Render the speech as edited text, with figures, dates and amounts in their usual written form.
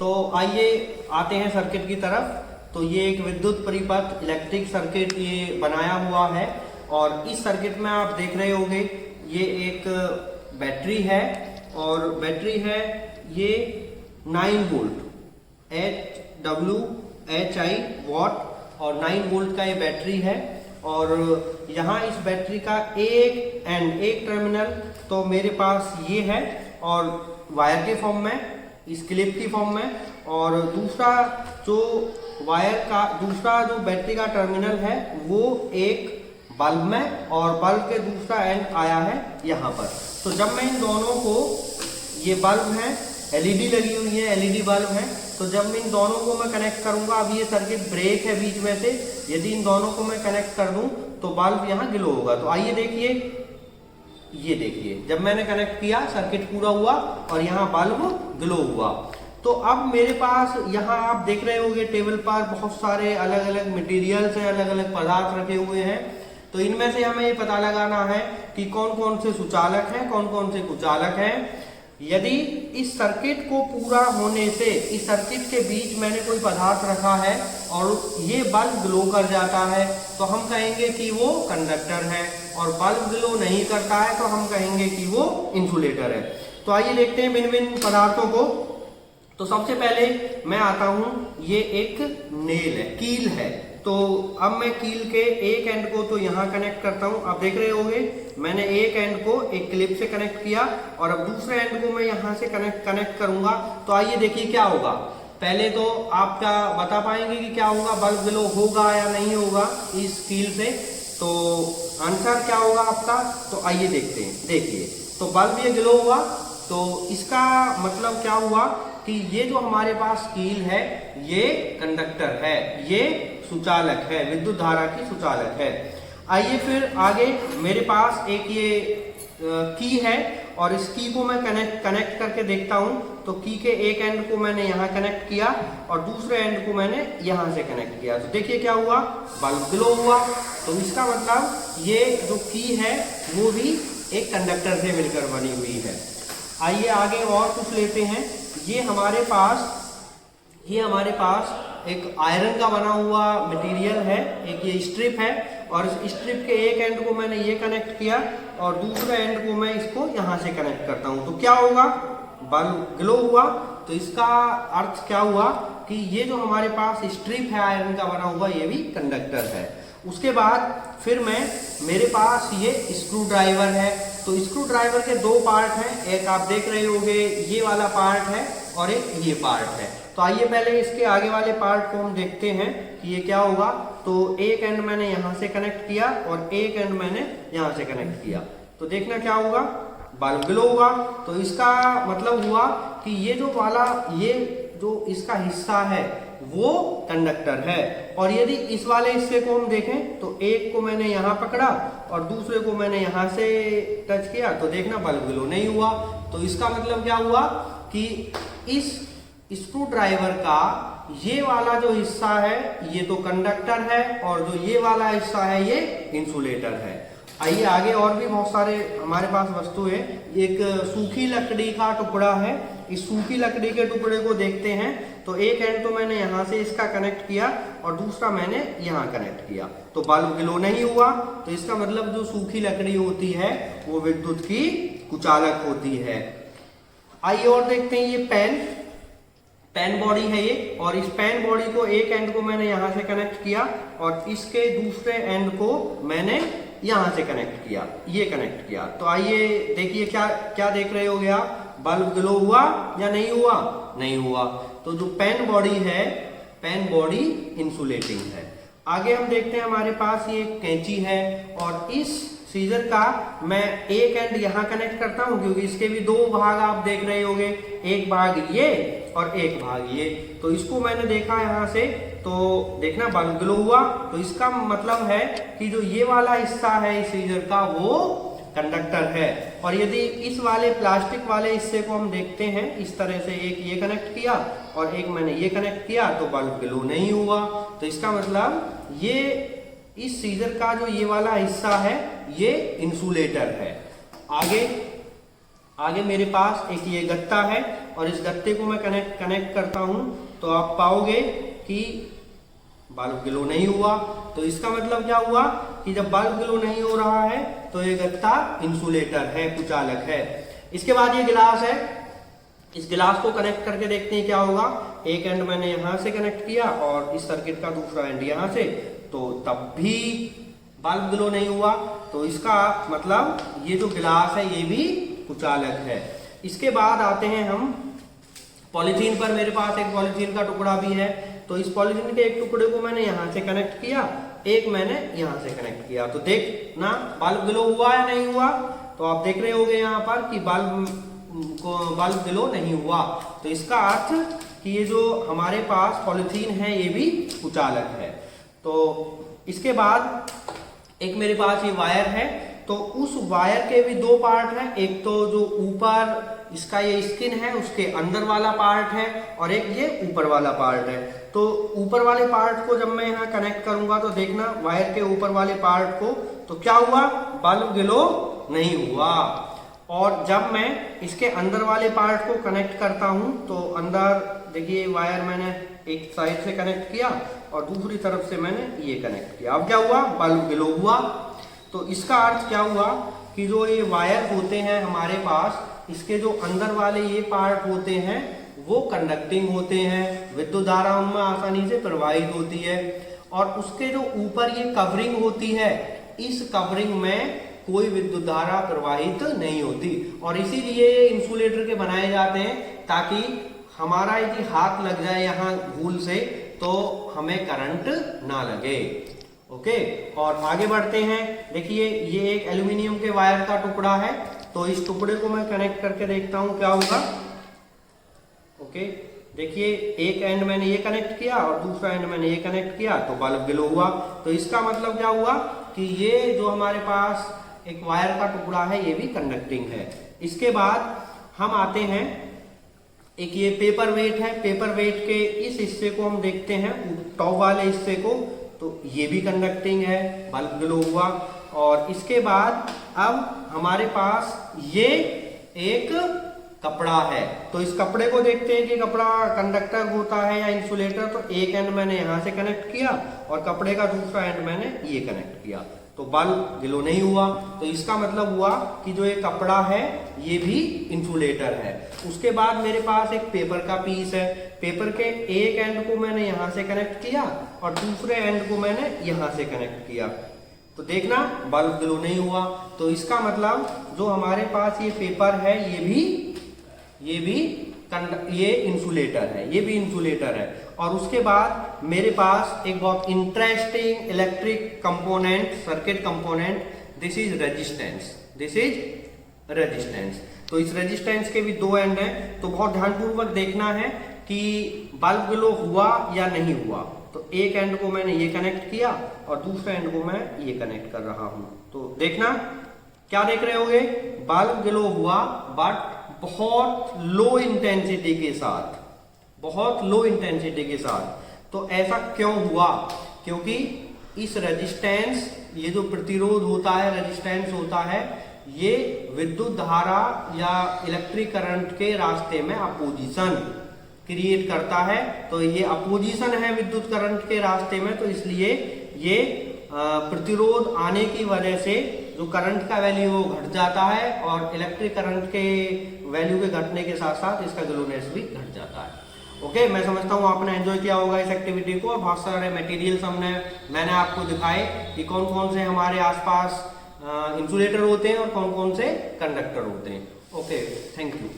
तो आइए आते हैं सर्किट की तरफ। तो ये एक विद्युत परिपथ इलेक्ट्रिक सर्किट ये बनाया हुआ है और इस सर्किट में आप देख रहे होंगे ये एक बैटरी है और बैटरी है ये 9 वोल्ट HWHI वॉट और 9 वोल्ट का ये बैटरी है। और यहाँ इस बैटरी का एक टर्मिनल तो मेरे पास ये है और वायर के फॉर्म में, इस क्लिप की फॉर्म में, और दूसरा जो वायर का दूसरा जो बैटरी का टर्मिनल है वो एक बल्ब में और बल्ब के दूसरा एंड आया है यहाँ पर। तो जब मैं इन दोनों को, ये बल्ब है, एलईडी लगी हुई है, एलईडी बल्ब है, तो जब मैं इन दोनों को मैं कनेक्ट करूंगा, अब ये सर्किट ब्रेक है बीच में से, यदि इन दोनों को मैं कनेक्ट कर दूं तो बल्ब यहाँ ग्लो होगा। तो आइए देखिए, ये देखिए जब मैंने कनेक्ट किया सर्किट पूरा हुआ और यहाँ बल्ब ग्लो हुआ। तो अब मेरे पास यहाँ आप देख रहे होंगे टेबल पर बहुत सारे अलग अलग मटेरियल्स हैं, अलग अलग पदार्थ रखे हुए हैं। तो इनमें से हमें ये पता लगाना है कि कौन कौन से सुचालक हैं, कौन कौन से कुचालक हैं। यदि इस सर्किट को पूरा होने से इस सर्किट के बीच मैंने कोई पदार्थ रखा है और ये बल्ब ग्लो कर जाता है तो हम कहेंगे कि वो कंडक्टर है, और बल्ब ग्लो नहीं करता है तो हम कहेंगे कि वो इंसुलेटर है। तो आइए देखते हैं भिन्न भिन्न पदार्थों को। तो सबसे पहले मैं आता हूं, ये एक नेल है, कील है। तो अब मैं कील के एक एंड को तो यहाँ कनेक्ट करता हूँ। आप देख रहे होंगे मैंने एक एंड को एक क्लिप से कनेक्ट किया और अब दूसरे एंड को मैं यहाँ से कनेक्ट करूंगा। तो आइए देखिए क्या होगा। पहले तो आप क्या बता पाएंगे कि क्या होगा, बल्ब ग्लो होगा या नहीं होगा इस कील से? तो आंसर क्या होगा आपका? तो आइए देखते हैं। देखिए तो बल्ब ये ग्लो हुआ, तो इसका मतलब क्या हुआ कि ये जो हमारे पास कील है ये कंडक्टर है, ये सुचालक है, विद्युत धारा की सुचालक है। आइए फिर आगे मेरे पास एक ये की है और इस की को मैं कनेक्ट करके देखता हूं। तो की के एक एंड को मैंने यहाँ कनेक्ट किया और दूसरे एंड को मैंने यहाँ से कनेक्ट किया। तो देखिए क्या हुआ, बल्ब ग्लो हुआ। तो इसका मतलब ये जो की है वो भी एक कंडक्टर से मिलकर बनी हुई है। आइए आगे और कुछ लेते हैं। ये हमारे पास एक आयरन का बना हुआ मटेरियल है, एक ये स्ट्रिप है और इस स्ट्रिप के एक एंड को मैंने ये कनेक्ट किया और दूसरे एंड को मैं इसको यहाँ से कनेक्ट करता हूँ। तो क्या होगा, बल्ब ग्लो हुआ। तो इसका अर्थ क्या हुआ कि ये जो हमारे पास स्ट्रिप है आयरन का बना हुआ ये भी कंडक्टर है। उसके बाद फिर मेरे पास ये स्क्रू ड्राइवर है। तो स्क्रू ड्राइवर के दो पार्ट हैं, एक आप देख रहे होंगे ये वाला पार्ट है और एक ये पार्ट है। तो आइए पहले इसके आगे वाले पार्ट को हम देखते हैं कि ये क्या होगा। तो एक एंड मैंने यहाँ से कनेक्ट किया और एक एंड मैंने यहाँ से कनेक्ट किया। तो देखना क्या होगा, बल्ब ग्लो हुआ। तो इसका मतलब हुआ कि ये जो इसका हिस्सा है वो कंडक्टर है। और यदि इस वाले हिस्से को हम देखें तो एक को मैंने यहाँ पकड़ा और दूसरे को मैंने यहाँ से टच किया तो देखना बल्ब ग्लो नहीं हुआ। तो इसका मतलब क्या हुआ कि इस स्क्रू ड्राइवर का ये वाला जो हिस्सा है ये तो कंडक्टर है और जो ये वाला हिस्सा है ये इंसुलेटर है। आइए आगे और भी बहुत सारे हमारे पास वस्तु है। एक सूखी लकड़ी का टुकड़ा है, इस सूखी लकड़ी के टुकड़े को देखते हैं। तो एक एंड तो मैंने यहाँ से इसका कनेक्ट किया और दूसरा मैंने यहाँ कनेक्ट किया तो बल्ब ग्लो नहीं हुआ। तो इसका मतलब जो सूखी लकड़ी होती है वो विद्युत की कुचालक होती है। आइए और देखते हैं, ये पेन बॉडी है ये, और इस पेन बॉडी को एक एंड को मैंने यहाँ से कनेक्ट किया और इसके दूसरे एंड को मैंने यहाँ से कनेक्ट किया, ये कनेक्ट किया। तो आइए देखिए क्या देख रहे होगे आप, बल्ब ग्लो हुआ या नहीं हुआ? नहीं हुआ। तो जो पेन बॉडी है, पेन बॉडी इंसुलेटिंग है। आगे हम देखते हैं हमारे पास ये कैंची है और इस सीजर का मैं एक एंड यहाँ कनेक्ट करता हूँ क्योंकि इसके भी दो भाग आप देख रहे होंगे, एक भाग ये और एक भाग ये। तो इसको मैंने देखा यहाँ से तो देखना बल्ब ग्लो हुआ। तो इसका मतलब है कि जो ये वाला हिस्सा है इस सीजर का वो कंडक्टर है। और यदि इस वाले प्लास्टिक वाले हिस्से को हम देखते हैं, इस तरह से एक ये कनेक्ट किया और एक मैंने ये कनेक्ट किया तो बल्ब ग्लो नहीं हुआ। तो इसका मतलब ये इस सीजर का जो ये वाला हिस्सा है ये इंसुलेटर है। आगे आगे मेरे पास एक ये गत्ता है और इस गत्ते को मैं कनेक्ट करता हूं तो आप पाओगे कि बल्ब ग्लो नहीं हुआ। तो इसका मतलब क्या हुआ कि जब बल्ब ग्लो नहीं हो रहा है तो ये गत्ता इंसुलेटर है, कुचालक है। इसके बाद ये गिलास है, इस गिलास को कनेक्ट करके देखते हैं क्या होगा। एक एंड मैंने यहां से कनेक्ट किया और इस सर्किट का दूसरा एंड यहां से, तो तब भी बल्ब ग्लो नहीं हुआ। तो इसका मतलब ये जो गिलास है ये भी कुचालक है। इसके बाद आते हैं हम पॉलीथीन पर। मेरे पास एक पॉलीथीन का टुकड़ा भी है, तो इस पॉलीथीन के एक टुकड़े को मैंने यहां से कनेक्ट किया, एक मैंने यहां से कनेक्ट किया। तो देखना बल्ब ग्लो हुआ या नहीं हुआ। तो आप देख रहे होंगे यहाँ पर कि बल्ब ग्लो नहीं हुआ। तो इसका अर्थ कि ये जो हमारे पास पॉलीथीन है ये भी कुचालक है। तो इसके बाद एक मेरे पास ये वायर है, तो उस वायर के भी दो पार्ट हैं। एक तो जो ऊपर इसका ये स्किन है उसके अंदर वाला पार्ट है और एक ये ऊपर वाला पार्ट है। तो ऊपर वाले पार्ट को जब मैं यहाँ कनेक्ट करूंगा तो देखना वायर के ऊपर वाले पार्ट को, तो क्या हुआ, बल्ब ग्लो नहीं हुआ। और जब मैं इसके अंदर वाले पार्ट को कनेक्ट करता हूं तो अंदर देखिए वायर मैंने एक साइड से कनेक्ट किया और दूसरी तरफ से मैंने ये कनेक्ट किया। अब क्या हुआ, बल्ब ग्लो हुआ। तो इसका अर्थ क्या हुआ कि जो ये वायर होते हैं हमारे पास, इसके जो अंदर वाले ये पार्ट होते हैं वो कंडक्टिंग होते हैं, विद्युत धारा उनमें आसानी से प्रवाहित होती है। और उसके जो ऊपर ये कवरिंग होती है, इस कवरिंग में कोई विद्युत धारा प्रवाहित नहीं होती। और इसीलिए इंसुलेटर के बनाए जाते हैं ताकि हमारा यदि हाथ लग जाए यहाँ भूल से तो हमें करंट ना लगे। ओके, और आगे बढ़ते हैं। देखिए ये एक एल्यूमिनियम के वायर का टुकड़ा है, तो इस टुकड़े को मैं कनेक्ट करके देखता हूं क्या होगा। ओके, देखिए एक एंड मैंने ये कनेक्ट किया और दूसरा एंड मैंने ये कनेक्ट किया तो बल्ब ग्लो हुआ। तो इसका मतलब क्या हुआ कि ये जो हमारे पास एक वायर का टुकड़ा है ये भी कंडक्टिंग है। इसके बाद हम आते हैं, एक ये पेपर वेट है, पेपर वेट के इस हिस्से को हम देखते हैं, टॉप वाले हिस्से को, तो ये भी कंडक्टिंग है, बल्ब ग्लो हुआ। और इसके बाद अब हमारे पास ये एक कपड़ा है, तो इस कपड़े को देखते हैं कि कपड़ा कंडक्टर होता है या इंसुलेटर। तो एक एंड मैंने यहां से कनेक्ट किया और कपड़े का दूसरा एंड मैंने ये कनेक्ट किया, तो बल्ब ग्लो नहीं हुआ। तो इसका मतलब हुआ कि जो ये कपड़ा है ये भी इंसुलेटर है। उसके बाद मेरे पास एक पेपर का पीस है, पेपर के एक एंड को मैंने यहां से कनेक्ट किया और दूसरे एंड को मैंने यहां से कनेक्ट किया, तो देखना बल्ब ग्लो नहीं हुआ। तो इसका मतलब जो हमारे पास ये पेपर है ये इंसुलेटर है, ये भी इंसुलेटर है। और उसके बाद मेरे पास एक बहुत interesting electric component, circuit component, this is resistance. तो इस रेजिस्टेंस के भी दो एंड हैं, तो बहुत ध्यानपूर्वक देखना है कि बल्ब ग्लो हुआ या नहीं हुआ। तो एक एंड को मैंने ये कनेक्ट किया और दूसरे एंड को मैं ये कनेक्ट कर रहा हूं, तो देखना क्या देख रहे होगे, बल्ब ग्लो हुआ बट बहुत लो इंटेंसिटी के साथ, बहुत लो इंटेंसिटी के साथ। तो ऐसा क्यों हुआ, क्योंकि इस रेजिस्टेंस, ये जो प्रतिरोध होता है, रेजिस्टेंस होता है, ये विद्युत धारा या इलेक्ट्रिक करंट के रास्ते में अपोजिशन क्रिएट करता है। तो ये अपोजिशन है विद्युत करंट के रास्ते में, तो इसलिए ये प्रतिरोध आने की वजह से जो करंट का वैल्यू वो घट जाता है और इलेक्ट्रिक करंट के वैल्यू के घटने के साथ साथ इसका ग्लोनेस भी घट जाता है। ओके, मैं समझता हूँ आपने एंजॉय किया होगा इस एक्टिविटी को। और बहुत सारे मटेरियल्स मैंने आपको दिखाए कि कौन कौन से हमारे आसपास इंसुलेटर होते हैं और कौन कौन से कंडक्टर होते हैं। Okay, thank you.